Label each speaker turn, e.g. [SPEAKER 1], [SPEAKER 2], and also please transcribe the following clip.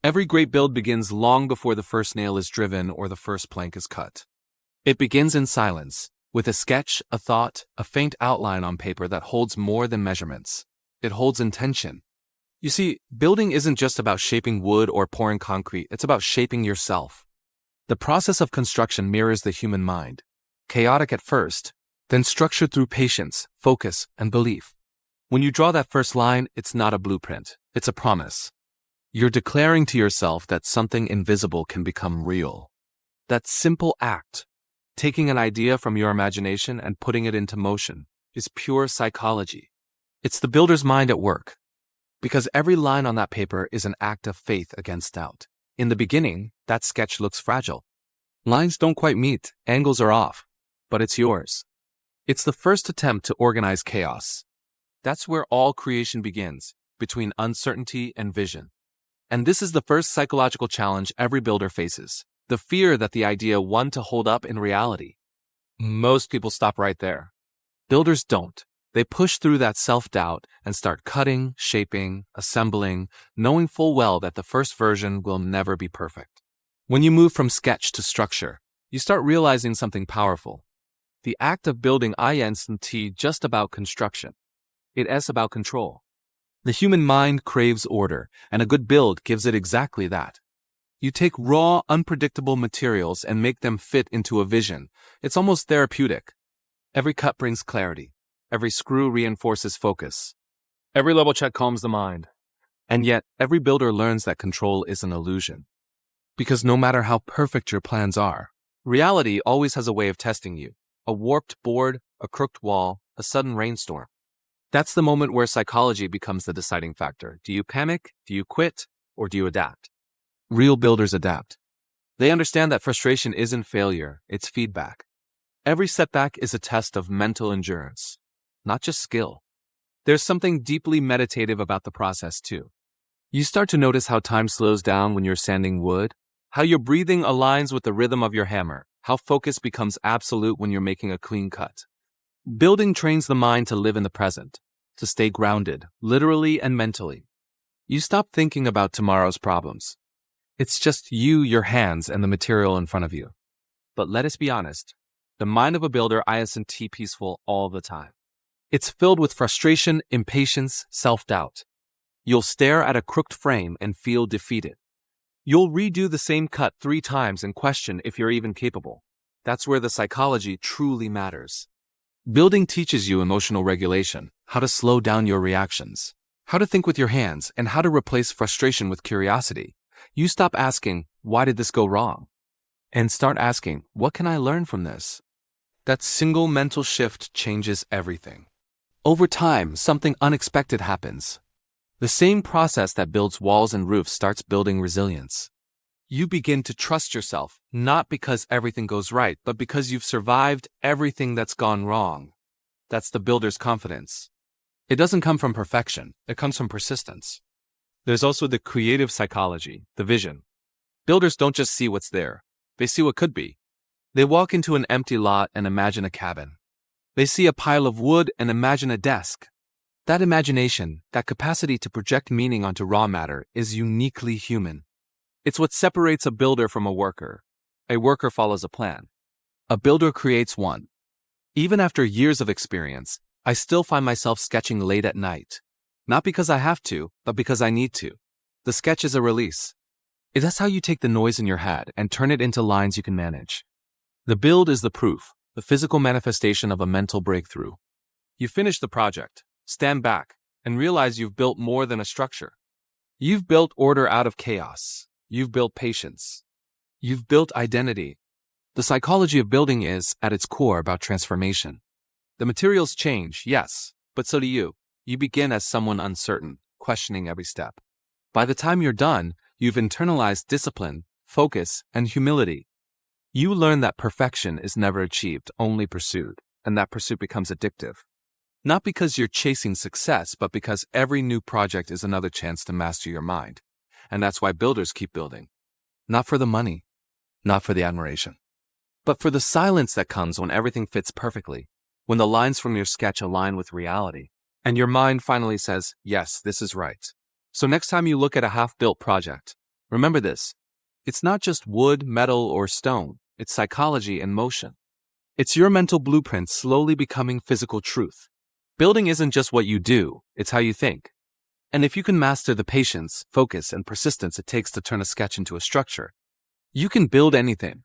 [SPEAKER 1] Every great build begins long before the first nail is driven or the first plank is cut. It begins in silence, with a sketch, a thought, a faint outline on paper that holds more than measurements. It holds intention. You see, building isn't just about shaping wood or pouring concrete, it's about shaping yourself. The process of construction mirrors the human mind. Chaotic at first, then structured through patience, focus, and belief. When you draw that first line, it's not a blueprint, it's a promise. You're declaring to yourself that something invisible can become real. That simple act, taking an idea from your imagination and putting it into motion, is pure psychology. It's the builder's mind at work. Because every line on that paper is an act of faith against doubt. In the beginning, that sketch looks fragile. Lines don't quite meet, angles are off, but it's yours. It's the first attempt to organize chaos. That's where all creation begins, between uncertainty and vision. And this is the first psychological challenge every builder faces, the fear that the idea wants to hold up in reality. Most people stop right there. Builders don't. They push through that self-doubt and start cutting, shaping, assembling, knowing full well that the first version will never be perfect. When you move from sketch to structure, you start realizing something powerful. The act of building isn't just about construction. It's about control. The human mind craves order, and a good build gives it exactly that. You take raw, unpredictable materials and make them fit into a vision. It's almost therapeutic. Every cut brings clarity. Every screw reinforces focus. Every level check calms the mind. And yet, every builder learns that control is an illusion. Because no matter how perfect your plans are, reality always has a way of testing you. A warped board, a crooked wall, a sudden rainstorm. That's the moment where psychology becomes the deciding factor. Do you panic? Do you quit? Or do you adapt? Real builders adapt. They understand that frustration isn't failure, it's feedback. Every setback is a test of mental endurance, not just skill. There's something deeply meditative about the process too. You start to notice how time slows down when you're sanding wood, how your breathing aligns with the rhythm of your hammer, how focus becomes absolute when you're making a clean cut. Building trains the mind to live in the present, to stay grounded, literally and mentally. You stop thinking about tomorrow's problems. It's just you, your hands, and the material in front of you. But let us be honest, the mind of a builder isn't peaceful all the time. It's filled with frustration, impatience, self-doubt. You'll stare at a crooked frame and feel defeated. You'll redo the same cut 3 times and question if you're even capable. That's where the psychology truly matters. Building teaches you emotional regulation, how to slow down your reactions, how to think with your hands, and how to replace frustration with curiosity. You stop asking, why did this go wrong? And start asking, what can I learn from this? That single mental shift changes everything. Over time, something unexpected happens. The same process that builds walls and roofs starts building resilience. You begin to trust yourself, not because everything goes right, but because you've survived everything that's gone wrong. That's the builder's confidence. It doesn't come from perfection, it comes from persistence. There's also the creative psychology, the vision. Builders don't just see what's there, they see what could be. They walk into an empty lot and imagine a cabin. They see a pile of wood and imagine a desk. That imagination, that capacity to project meaning onto raw matter, is uniquely human. It's what separates a builder from a worker. A worker follows a plan. A builder creates one. Even after years of experience, I still find myself sketching late at night. Not because I have to, but because I need to. The sketch is a release. That's how you take the noise in your head and turn it into lines you can manage. The build is the proof, the physical manifestation of a mental breakthrough. You finish the project, stand back, and realize you've built more than a structure. You've built order out of chaos. You've built patience. You've built identity. The psychology of building is, at its core, about transformation. The materials change, yes, but so do you. You begin as someone uncertain, questioning every step. By the time you're done, you've internalized discipline, focus, and humility. You learn that perfection is never achieved, only pursued, and that pursuit becomes addictive. Not because you're chasing success, but because every new project is another chance to master your mind. And that's why builders keep building. Not for the money, not for the admiration, but for the silence that comes when everything fits perfectly, when the lines from your sketch align with reality, and your mind finally says, yes, this is right. So next time you look at a half-built project, Remember this. It's not just wood, metal, or stone. It's psychology and motion. It's your mental blueprint slowly becoming physical truth. Building isn't just what you do, it's how you think. And if you can master the patience, focus, and persistence it takes to turn a sketch into a structure, you can build anything.